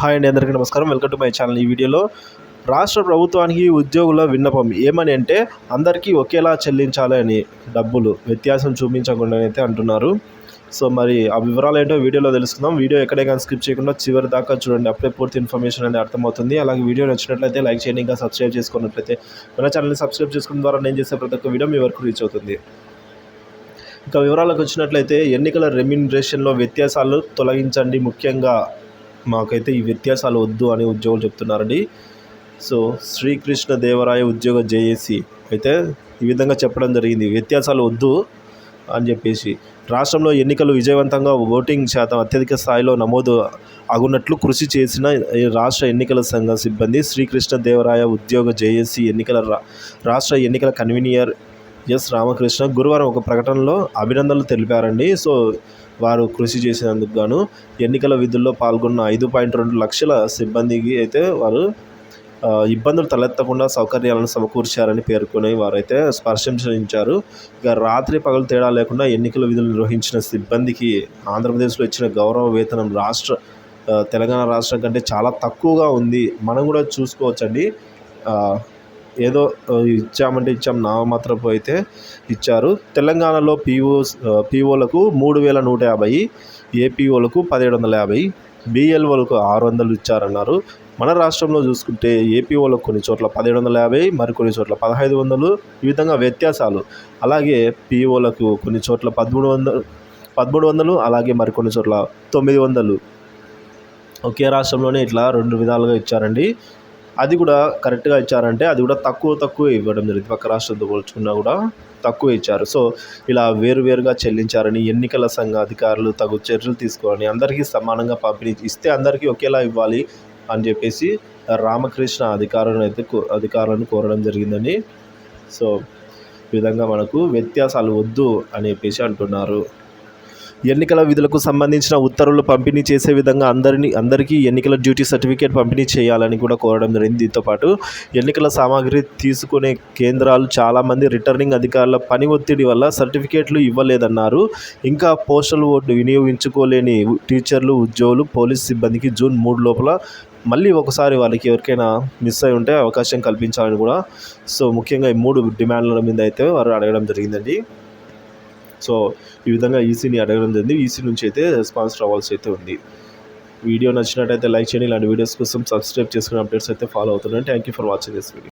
Hi అండి, అందరికీ నమస్కారం. Welcome to my channel. ఈ వీడియోలో రాష్ట్ర ప్రభుత్వానికి ఉద్యోగుల విన్నపం ఏమని అంటే అందరికీ ఒకేలా చెల్లించాలి అని, డబ్బులు వ్యత్యాసం చూపించకుండా అయితే అంటున్నారు. సో మరి ఆ వివరాలు ఏంటో వీడియోలో తెలుసుకుందాం. వీడియో ఎక్కడే కానీ స్కిప్ చేయకుండా చివరి దాకా చూడండి, అప్పుడే పూర్తి ఇన్ఫర్మేషన్ అనేది అర్థమవుతుంది. అలాగే వీడియో నచ్చినట్లయితే లైక్ చేయండి, ఇంకా సబ్స్క్రైబ్ చేసుకున్నట్లయితే మన ఛానల్ని సబ్స్క్రైబ్ చేసుకోవడం ద్వారా నేను చేసే ప్రతి ఒక్క వీడియో మీ వరకు రీచ్ అవుతుంది. ఇంకా వివరాలకు వచ్చినట్లయితే ఎన్నికల రెమ్యూనరేషన్లో వ్యత్యాసాలు తొలగించండి, ముఖ్యంగా మాకైతే ఈ వ్యత్యాసాలు వద్దు అని ఉద్యోగులు చెప్తున్నారండి. సో శ్రీకృష్ణ దేవరాయ ఉద్యోగ జేఏసీ అయితే ఈ విధంగా చెప్పడం జరిగింది, వ్యత్యాసాలు వద్దు అని చెప్పేసి. రాష్ట్రంలో ఎన్నికలు విజయవంతంగా ఓటింగ్ శాతం అత్యధిక స్థాయిలో నమోదు అగునట్లు కృషి చేసిన రాష్ట్ర ఎన్నికల సంఘ సిబ్బంది శ్రీకృష్ణ దేవరాయ ఉద్యోగ జేఏసీ రాష్ట్ర ఎన్నికల కన్వీనర్ ఎస్ రామకృష్ణ గురువారం ఒక ప్రకటనలో అభినందనలు తెలిపారండి. సో వారు కృషి చేసినందుకు గాను ఎన్నికల విధుల్లో పాల్గొన్న 5.2 లక్షల సిబ్బందికి అయితే వారు ఇబ్బందులు తలెత్తకుండా సౌకర్యాలను సమకూర్చారని పేర్కొని వారైతే ప్రశంసించారు. ఇక రాత్రి పగలు తేడా లేకుండా ఎన్నికల విధులు నిర్వహించిన సిబ్బందికి ఆంధ్రప్రదేశ్లో ఇచ్చిన గౌరవ వేతనం తెలంగాణ రాష్ట్రం కంటే చాలా తక్కువగా ఉంది. మనం కూడా చూసుకోవచ్చండి. ఏదో ఇచ్చామంటే ఇచ్చాం, నామమాత్రపు అయితే ఇచ్చారు. తెలంగాణలో పీఓలకు 3,150, ఏపీఓలకు 1,750, బిఎల్ఓలకు 600 ఇచ్చారన్నారు. మన రాష్ట్రంలో చూసుకుంటే ఏపీఓలకు కొన్ని చోట్ల 1,750, మరికొన్ని చోట్ల 1,500, ఈ విధంగా వ్యత్యాసాలు. అలాగే పీఓలకు కొన్ని చోట్ల 1,300, అలాగే మరికొన్ని చోట్ల 900. ఒకే రాష్ట్రంలోనే ఇట్లా 2 విధాలుగా ఇచ్చారండి. అది కూడా కరెక్ట్గా ఇచ్చారంటే అది కూడా తక్కువ ఇవ్వడం జరిగింది. పక్క రాష్ట్రంతో పోల్చుకున్నా కూడా తక్కువ ఇచ్చారు. సో ఇలా వేరువేరుగా చెల్లించారని, ఎన్నికల సంఘ అధికారులు తగు చర్యలు తీసుకోవాలని, అందరికీ సమానంగా పంపిణీ ఇస్తే అందరికీ ఒకేలా ఇవ్వాలి అని చెప్పేసి రామకృష్ణ అధికారులను కోరడం జరిగిందని. సో ఈ విధంగా మనకు వ్యత్యాసాలు వద్దు అని చెప్పేసి అంటున్నారు. ఎన్నికల విధులకు సంబంధించిన ఉత్తర్వులు పంపిణీ చేసే విధంగా అందరికీ ఎన్నికల డ్యూటీ సర్టిఫికేట్ పంపిణీ చేయాలని కూడా కోరడం జరిగింది. దీంతో పాటు ఎన్నికల సామాగ్రి తీసుకునే కేంద్రాలు చాలామంది రిటర్నింగ్ అధికారుల పని ఒత్తిడి వల్ల సర్టిఫికేట్లు ఇవ్వలేదన్నారు. ఇంకా పోస్టల్ ఓటు వినియోగించుకోలేని టీచర్లు, ఉద్యోగులు, పోలీస్ సిబ్బందికి జూన్ 3 లోపల మళ్ళీ ఒకసారి వాళ్ళకి ఎవరికైనా మిస్ అయి ఉంటే అవకాశం కల్పించాలని కూడా, సో ముఖ్యంగా ఈ 3 డిమాండ్ల మీద అయితే వారు అడగడం జరిగిందండి. సో ఈ విధంగా ఈసీని అడగడం జరిగింది. ఈసీ నుంచి అయితే రెస్పాన్స్ రావాల్సి అయితే ఉంది. వీడియో నచ్చినట్టయితే లైక్ చేయండి. ఇలాంటి వీడియోస్ కోసం సబ్స్క్రైబ్ చేసుకుని అప్డేట్స్ అయితే ఫాలో అవుతున్నాను. Thank you for watching this video.